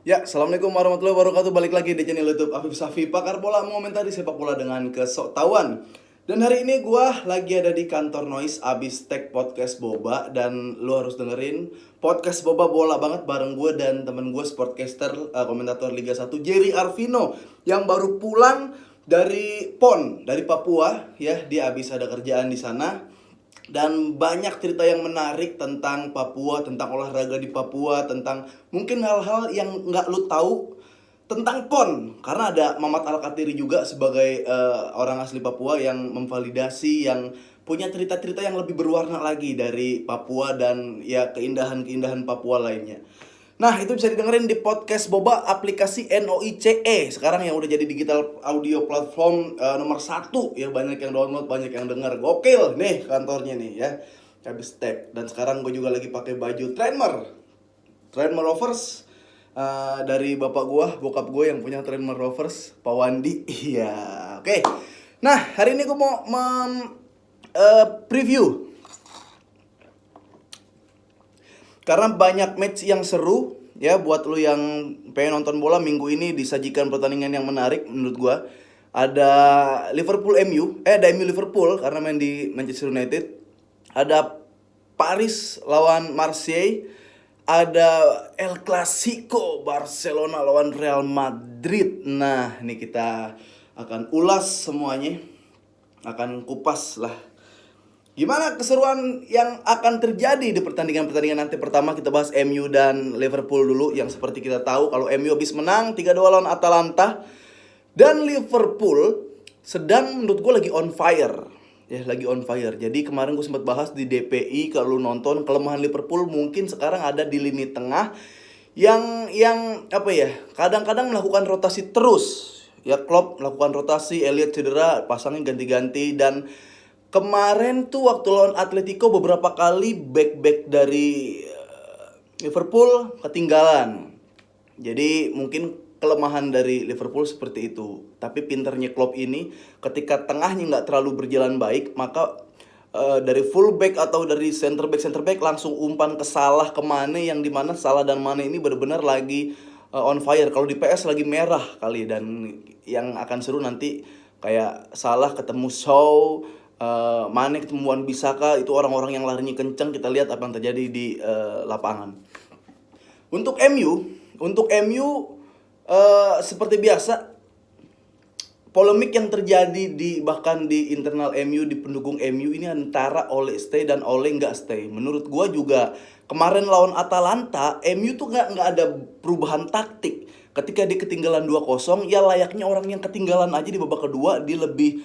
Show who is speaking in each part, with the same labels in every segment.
Speaker 1: Ya, Assalamualaikum warahmatullahi wabarakatuh. Balik lagi di channel YouTube Afif Safi, pakar bola mengomentari sepak bola dengan kesoktahuan. Dan hari ini gua lagi ada di kantor Noise abis tag podcast Boba. Dan lu harus dengerin podcast Boba bola banget bareng gue dan temen gue sportcaster, komentator Liga 1 Jerry Arvino, yang baru pulang dari PON, dari Papua ya. Dia abis ada kerjaan di sana. Dan banyak cerita yang menarik tentang Papua, tentang olahraga di Papua, tentang mungkin hal-hal yang nggak lu tahu tentang PON. Karena ada Mamat Al-Katiri juga sebagai orang asli Papua yang memvalidasi, yang punya cerita-cerita yang lebih berwarna lagi dari Papua dan ya keindahan-keindahan Papua lainnya. Nah, itu bisa didengerin di podcast Boba aplikasi NOICE. Sekarang yang udah jadi digital audio platform nomor satu ya, banyak yang download, banyak yang denger. Gokil nih kantornya nih ya. Habis tag. Dan sekarang gue juga lagi pakai baju Tranmer Rovers, dari bapak gue, bokap gue yang punya Tranmer Rovers, Pak Wandi. Iya, oke. Nah, hari ini gue mau preview karena banyak match yang seru ya. Buat lu yang pengen nonton bola, minggu ini disajikan pertandingan yang menarik menurut gua. Ada Liverpool MU, ada MU Liverpool karena main di Manchester United. Ada Paris lawan Marseille. Ada El Clasico Barcelona lawan Real Madrid. Nah, ini kita akan ulas semuanya. Akan kupas lah gimana keseruan yang akan terjadi di pertandingan-pertandingan nanti. Pertama kita bahas MU dan Liverpool dulu. Yang seperti kita tahu kalau MU habis menang 3-2 lawan Atalanta. Dan Liverpool sedang menurut gue lagi on fire. Ya, lagi on fire. Jadi kemarin gue sempat bahas di DPI, kalau lu nonton, kelemahan Liverpool mungkin sekarang ada di lini tengah yang apa ya? Kadang-kadang melakukan rotasi terus. Ya, Klopp melakukan rotasi, Elliot cedera, pasangnya ganti-ganti. Dan kemarin tuh waktu lawan Atletico beberapa kali back-back dari Liverpool ketinggalan. Jadi mungkin kelemahan dari Liverpool seperti itu. Tapi pinternya Klopp ini, ketika tengahnya nggak terlalu berjalan baik, maka dari fullback atau dari center back langsung umpan ke Salah, ke Mane, yang dimana Salah dan Mane ini benar-benar lagi on fire. Kalau di PS lagi merah kali. Dan yang akan seru nanti kayak Salah ketemu Shaw, Mane ketemu Wan Bisaka, itu orang-orang yang larinya kenceng. Kita lihat apa yang terjadi di lapangan. Untuk MU seperti biasa, polemik yang terjadi bahkan di internal MU, di pendukung MU ini, antara Ole stay dan Ole nggak stay. Menurut gua juga kemarin lawan Atalanta, MU tuh nggak ada perubahan taktik. Ketika dia ketinggalan 2-0, ya layaknya orang yang ketinggalan aja di babak kedua. Dia lebih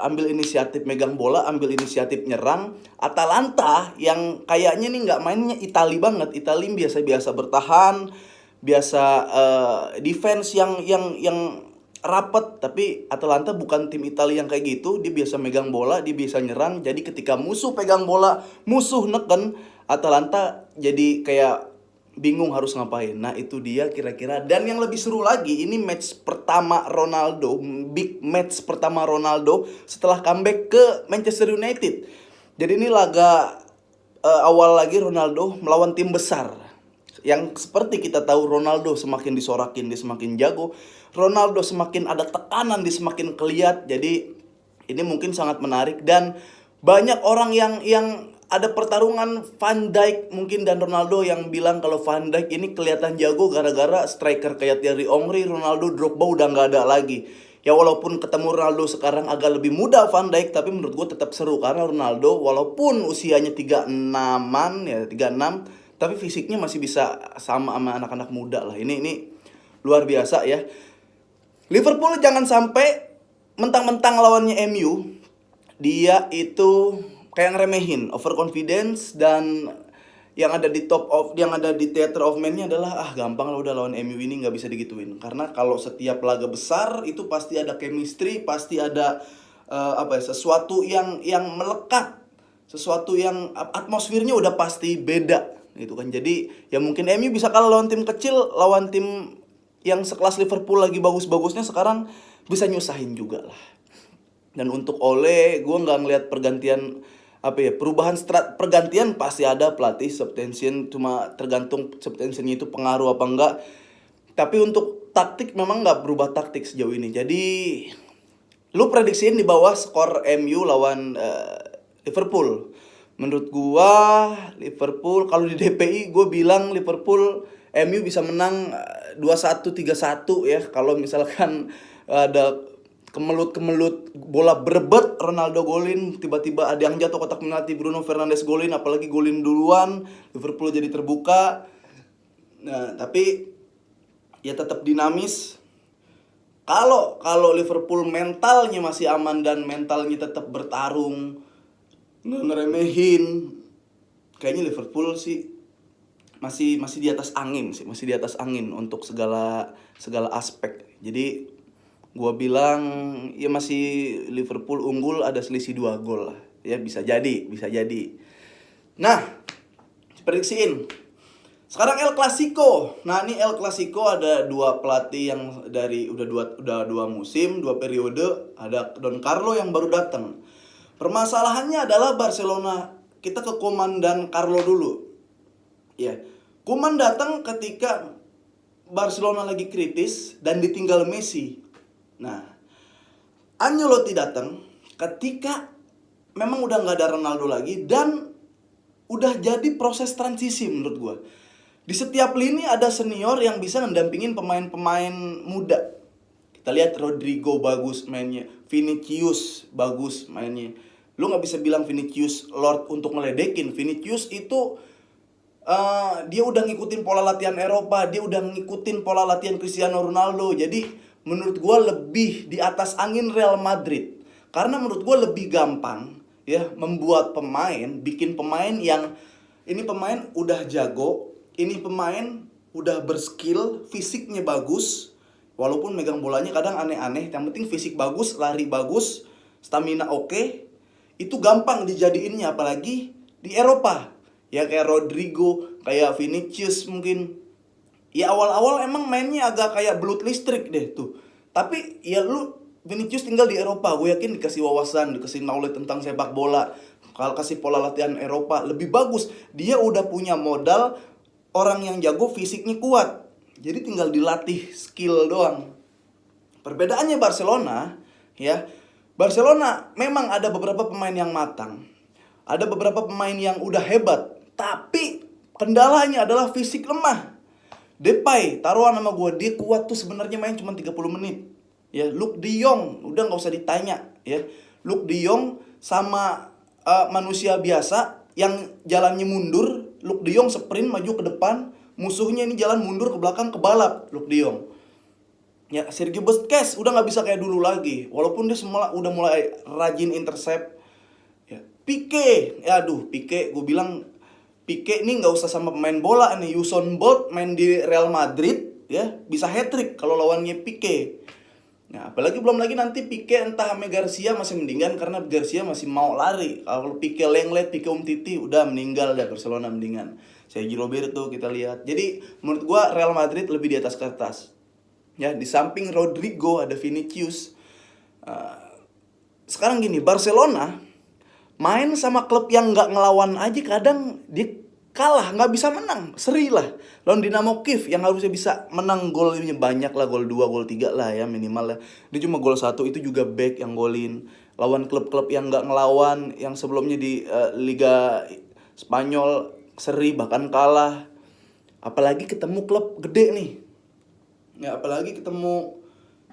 Speaker 1: ambil inisiatif megang bola, ambil inisiatif nyerang. Atalanta yang kayaknya nih nggak mainnya Itali banget. Itali biasa-biasa bertahan, biasa defense yang rapat. Tapi Atalanta bukan tim Italia yang kayak gitu. Dia biasa megang bola, dia biasa nyerang. Jadi ketika musuh pegang bola, musuh neken, Atalanta jadi kayak bingung harus ngapain. Nah, itu dia kira-kira. Dan yang lebih seru lagi, ini match pertama Ronaldo, big match pertama Ronaldo setelah comeback ke Manchester United. Jadi ini laga awal lagi Ronaldo melawan tim besar. Yang seperti kita tahu, Ronaldo semakin disorakin, dia semakin jago. Ronaldo semakin ada tekanan, dia semakin keliat. Jadi ini mungkin sangat menarik. Dan banyak orang yang ada pertarungan Van Dijk mungkin dan Ronaldo, yang bilang kalau Van Dijk ini kelihatan jago gara-gara striker kayak Thierry Henry, Ronaldo, Drogba udah nggak ada lagi. Ya walaupun ketemu Ronaldo sekarang agak lebih muda Van Dijk, tapi menurut gue tetap seru. Karena Ronaldo walaupun usianya 36-an ya, 36, tapi fisiknya masih bisa sama anak-anak muda lah. Ini luar biasa ya. Liverpool jangan sampai mentang-mentang lawannya MU, dia itu kayak ngeremehin, overconfidence. Dan yang ada di yang ada di theater of man-nya adalah gampang lah udah lawan MU ini, nggak bisa digituin. Karena kalau setiap laga besar itu pasti ada chemistry, pasti ada sesuatu yang melekat, sesuatu yang atmosfernya udah pasti beda gitu kan. Jadi ya mungkin MU bisa kalah lawan tim kecil, lawan tim yang sekelas Liverpool lagi bagus-bagusnya sekarang bisa nyusahin juga lah. Dan untuk Ole, gue nggak ngelihat pergantian perubahan pergantian pasti ada pelatih subtension, cuma tergantung subtensionnya itu pengaruh apa enggak. Tapi untuk taktik memang nggak berubah taktik sejauh ini. Jadi lu prediksiin di bawah skor MU lawan Liverpool. Menurut gua Liverpool, kalau di DPI gue bilang Liverpool MU bisa menang 2-1 3-1 ya. Kalau misalkan ada kemelut-kemelut bola berebet, Ronaldo golin, tiba-tiba ada yang jatuh kotak penalti, Bruno Fernandes golin, apalagi golin duluan, Liverpool jadi terbuka. Nah, tapi ya tetap dinamis. Kalau Liverpool mentalnya masih aman dan mentalnya tetap bertarung, nggak ngeremehin, kayaknya Liverpool sih masih di atas angin sih, masih di atas angin untuk segala aspek. Jadi gua bilang ya masih Liverpool unggul, ada selisih 2 gol lah. Ya bisa jadi. Nah, prediksiin. Sekarang El Clasico. Nah, ini El Clasico ada 2 pelatih yang dari udah 2 musim, 2 periode, ada Don Carlo yang baru datang. Permasalahannya adalah Barcelona. Kita ke Koeman dan Carlo dulu. Ya. Koeman datang ketika Barcelona lagi kritis dan ditinggal Messi. Nah, Ancelotti datang ketika memang udah nggak ada Ronaldo lagi dan udah jadi proses transisi menurut gue. Di setiap lini ada senior yang bisa mendampingin pemain-pemain muda. Kita lihat Rodrigo bagus mainnya, Vinicius bagus mainnya. Lu nggak bisa bilang Vinicius Lord untuk ngeledekin. Vinicius itu dia udah ngikutin pola latihan Eropa, dia udah ngikutin pola latihan Cristiano Ronaldo. Jadi menurut gue lebih di atas angin Real Madrid. Karena menurut gue lebih gampang ya membuat pemain, bikin pemain yang ini pemain udah jago, ini pemain udah berskill, fisiknya bagus. Walaupun megang bolanya kadang aneh-aneh, yang penting fisik bagus, lari bagus, stamina oke. Itu gampang dijadiinnya apalagi di Eropa. Ya kayak Rodrigo, kayak Vinicius mungkin. Ya awal-awal emang mainnya agak kayak belut listrik deh tuh. Tapi ya lu Vinicius tinggal di Eropa, gue yakin dikasih wawasan, dikasih knowledge tentang sepak bola. Kalau kasih pola latihan Eropa lebih bagus. Dia udah punya modal, orang yang jago, fisiknya kuat. Jadi tinggal dilatih skill doang. Perbedaannya Barcelona, ya. Barcelona memang ada beberapa pemain yang matang. Ada beberapa pemain yang udah hebat, tapi kendalanya adalah fisik lemah. Depay, taruhan sama gue, dia kuat tuh sebenarnya main cuma 30 menit. Ya, Luke De Jong, udah nggak usah ditanya. Ya, Luke De Jong sama manusia biasa yang jalannya mundur. Luke De Jong sprint maju ke depan, musuhnya ini jalan mundur ke belakang, kebalap Luke De Jong. Ya, Sergio Busquets udah nggak bisa kayak dulu lagi, walaupun dia semula udah mulai rajin intercept. Ya, Pique, Pique, gue bilang Pique ini nggak usah sama pemain bola nih. Usain Bolt main di Real Madrid ya bisa hat-trick kalau lawannya Pique. Nah, apalagi belum lagi nanti Pique entah sama Garcia masih mendingan karena Garcia masih mau lari. Kalau Pique Lenglet, Pique Umtiti udah meninggal dah, Barcelona mendingan. Sergio Roberto kita lihat. Jadi menurut gua Real Madrid lebih di atas kertas. Ya, di samping Rodrigo ada Vinicius. Sekarang gini, Barcelona main sama klub yang nggak ngelawan aja kadang dia kalah, nggak bisa menang, seri lah. Lawan Dinamo Kiev yang harusnya bisa menang golnya banyak lah, gol 2, gol 3 lah ya minimal lah. Dia cuma gol 1, itu juga back yang golin. Lawan klub-klub yang nggak ngelawan, yang sebelumnya di Liga Spanyol seri bahkan kalah. Apalagi ketemu klub gede nih. Ya apalagi ketemu,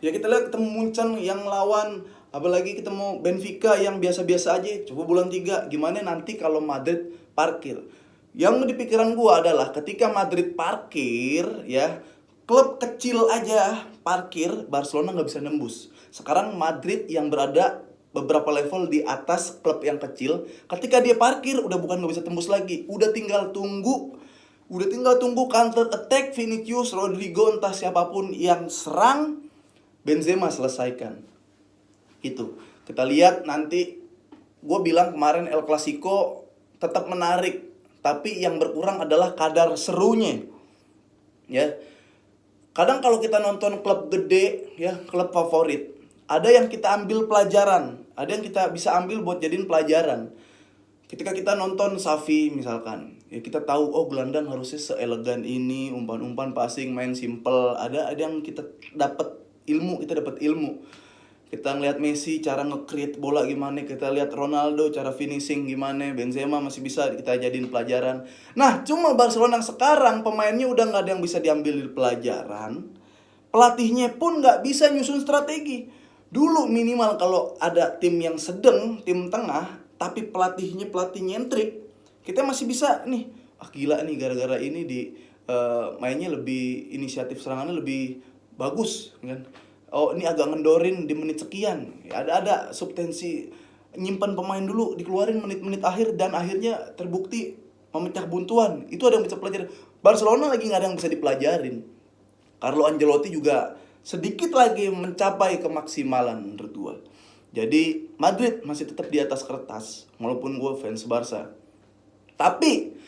Speaker 1: ya kita lihat ketemu Munchen yang lawan, apalagi ketemu Benfica yang biasa-biasa aja. Coba bulan 3 gimana nanti kalau Madrid parkir. Yang di pikiran gua adalah ketika Madrid parkir ya, klub kecil aja parkir, Barcelona nggak bisa nembus. Sekarang Madrid yang berada beberapa level di atas klub yang kecil, ketika dia parkir udah bukan nggak bisa tembus lagi, udah tinggal tunggu counter attack Vinicius, Rodrigo, entah siapapun yang serang, Benzema selesaikan. Gitu. Kita lihat nanti, gue bilang kemarin El Clasico tetap menarik, tapi yang berkurang adalah kadar serunya. Ya. Kadang kalau kita nonton klub gede, ya, klub favorit, ada yang kita ambil pelajaran, ada yang kita bisa ambil buat jadiin pelajaran. ketika kita nonton Xavi misalkan, ya kita tahu oh gelandang harusnya seelegan ini, umpan-umpan passing main simple, ada yang kita dapat ilmu, kita ngeliat Messi cara nge-create bola gimana, kita lihat Ronaldo cara finishing gimana, Benzema masih bisa kita jadiin pelajaran. Nah, cuma Barcelona sekarang pemainnya udah nggak ada yang bisa diambil pelajaran, pelatihnya pun nggak bisa nyusun strategi. Dulu minimal kalau ada tim yang sedang, tim tengah, tapi pelatih nyentrik, kita masih bisa nih, gila nih gara-gara ini di mainnya lebih, inisiatif serangannya lebih bagus kan. Oh ini agak ngendorin di menit sekian, ya, ada substansi, nyimpan pemain dulu, dikeluarin menit-menit akhir, dan akhirnya terbukti memecah buntuan. Itu ada yang bisa pelajari. Barcelona lagi nggak ada yang bisa dipelajarin. Carlo Ancelotti juga sedikit lagi mencapai kemaksimalan menurut gue. Jadi Madrid masih tetap di atas kertas, walaupun gue fans Barca. Tapi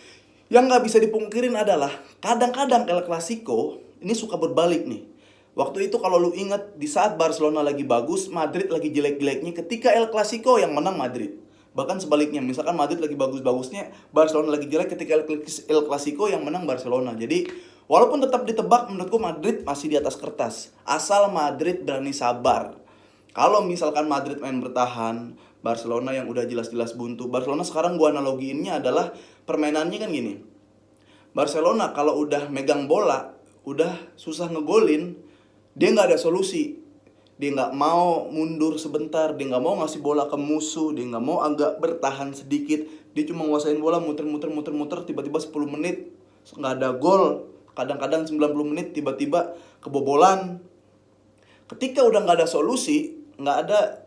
Speaker 1: yang nggak bisa dipungkirin adalah kadang-kadang El Clasico ini suka berbalik nih. Waktu itu kalau lu ingat, di saat Barcelona lagi bagus, Madrid lagi jelek-jeleknya, ketika El Clasico yang menang Madrid. Bahkan sebaliknya, misalkan Madrid lagi bagus-bagusnya, Barcelona lagi jelek, ketika El Clasico yang menang Barcelona. Jadi walaupun tetap ditebak, menurutku Madrid masih di atas kertas, asal Madrid berani sabar. Kalau misalkan Madrid main bertahan, Barcelona yang udah jelas-jelas buntu. Barcelona sekarang gua analogiinnya adalah permainannya kan gini. Barcelona kalau udah megang bola, udah susah ngegolin, dia nggak ada solusi. Dia nggak mau mundur sebentar, dia nggak mau ngasih bola ke musuh, dia nggak mau agak bertahan sedikit. Dia cuma nguasain bola muter-muter, tiba-tiba 10 menit nggak ada gol. Kadang-kadang 90 menit tiba-tiba kebobolan. Ketika udah nggak ada solusi, nggak ada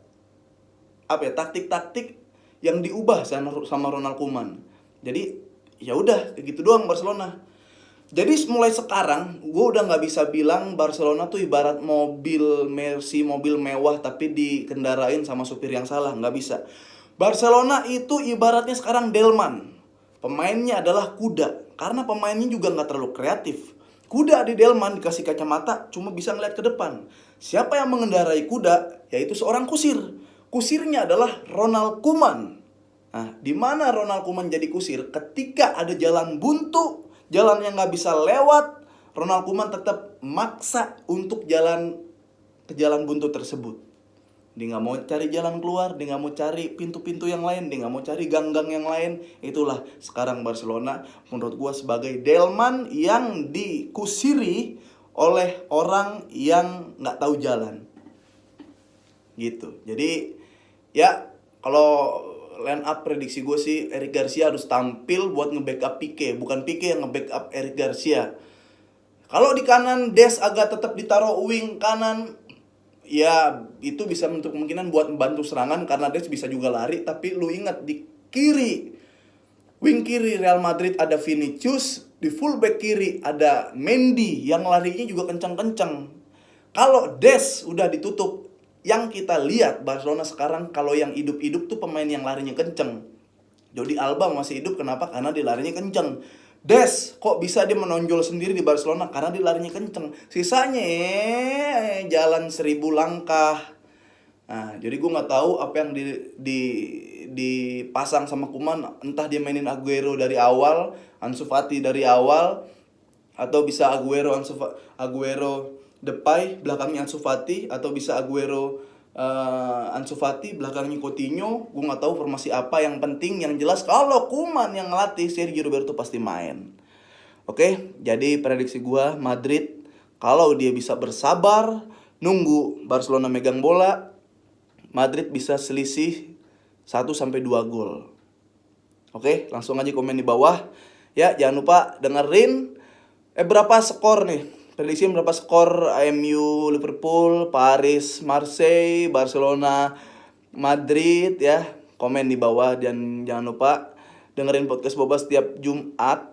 Speaker 1: taktik-taktik yang diubah sama Ronald Koeman. Jadi ya udah kayak gitu doang Barcelona. Jadi mulai sekarang gue udah nggak bisa bilang Barcelona tuh ibarat mobil Mercy, mobil mewah tapi dikendarain sama supir yang salah, nggak bisa. Barcelona itu ibaratnya sekarang delman, pemainnya adalah kuda, karena pemainnya juga nggak terlalu kreatif. Kuda di delman dikasih kacamata cuma bisa ngeliat ke depan. Siapa yang mengendarai kuda? Yaitu seorang kusir. Kusirnya adalah Ronald Koeman. Nah, di mana Ronald Koeman jadi kusir? Ketika ada jalan buntu, jalan yang nggak bisa lewat, Ronald Koeman tetap maksa untuk jalan ke jalan buntu tersebut. Dia nggak mau cari jalan keluar, dia nggak mau cari pintu-pintu yang lain, dia nggak mau cari gang-gang yang lain. Itulah sekarang Barcelona menurut gua sebagai delman yang dikusiri oleh orang yang nggak tahu jalan. Gitu. Jadi ya kalau line up prediksi gue sih Eric Garcia harus tampil buat nge-backup Pique, bukan Pique yang nge-backup Eric Garcia. Kalau di kanan Des agak tetap ditaruh wing kanan, ya itu bisa untuk kemungkinan buat membantu serangan karena Des bisa juga lari. Tapi lu ingat di kiri, wing kiri Real Madrid ada Vinicius, di fullback kiri ada Mendy yang larinya juga kencang-kencang. Kalau Des udah ditutup, yang kita lihat Barcelona sekarang kalau yang hidup-hidup tuh pemain yang larinya kenceng. Jordi Alba masih hidup, kenapa? Karena dia larinya kenceng. Des kok bisa dia menonjol sendiri di Barcelona? Karena dia larinya kenceng. Sisanya jalan 1000 langkah. Nah, jadi gue nggak tahu apa yang dipasang sama Koeman. Entah dia mainin Aguero dari awal, Ansu Fati dari awal, atau bisa Aguero Depay belakangnya Ansu Fati, atau bisa Aguero Ansu Fati belakangnya Coutinho. Gue nggak tahu formasi apa. Yang penting yang jelas kalau Koeman yang ngelatih, Sergio Roberto pasti main. Oke, jadi prediksi gue Madrid kalau dia bisa bersabar nunggu Barcelona megang bola, Madrid bisa selisih 1-2 gol. Oke, langsung aja komen di bawah. Ya, jangan lupa dengerin berapa skor nih. Prediksi berapa skor MU, Liverpool, Paris, Marseille, Barcelona, Madrid ya. Komen di bawah dan jangan lupa dengerin podcast Boba setiap Jumat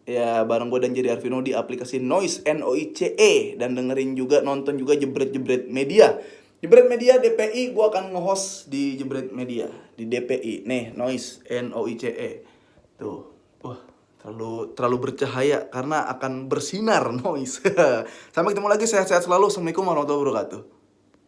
Speaker 1: ya bareng gue dan Jerry Arvino di aplikasi Noise NOICE, dan dengerin juga, nonton juga Jebret Media. Jebret Media DPI, gue akan nge-host di Jebret Media di DPI. Nih, Noise NOICE. Tuh. Wah, terlalu bercahaya karena akan bersinar Noise. Sampai ketemu lagi, sehat-sehat selalu. Assalamualaikum warahmatullahi wabarakatuh.